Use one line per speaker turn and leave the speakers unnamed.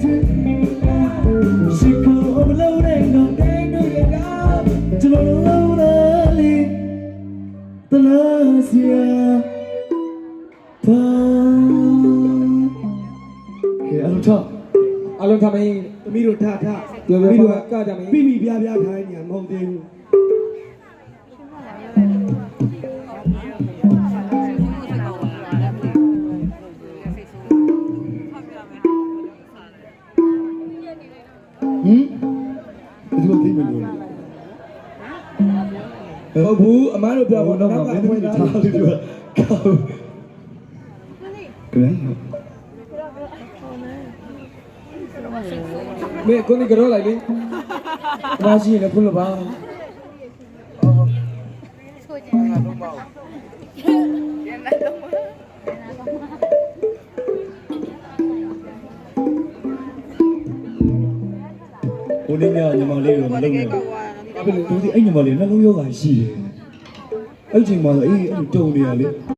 she come alone and no day no you got to lonely the last year pa ke alo tha
အလုံးထားမင်း
သမီးတို့ထထ
ပြော
သမီး
ပြော
တို့
ကကြမင်း
ပြပြပြပြခိုင်းနေမဟုတ်သေးဘူး
ဟင်ဒီလိုသိမလို့
ဟုတ်ဘူးအမားတို့ပြော
ဘော
တော့
တော့
နောက်က
မင်း
ဖွ
တို့
င့်
ထား
ထား
လို့ပြောကောကဲ
မင်းကိုနေကြောလိုက်လေဘာရှိရင်လည်းဖွင့်လို့ပါ
ဟိုနေ့ညညီမလေးကိုမလုပ်နဲ့အဲ့လိုသူဒီအဲ့ညီမလေးနှလုံးရောဂါရှိတယ်အဲ့ချိန်မှာဆိုအေးအဲ့လိုတုံနေရလေ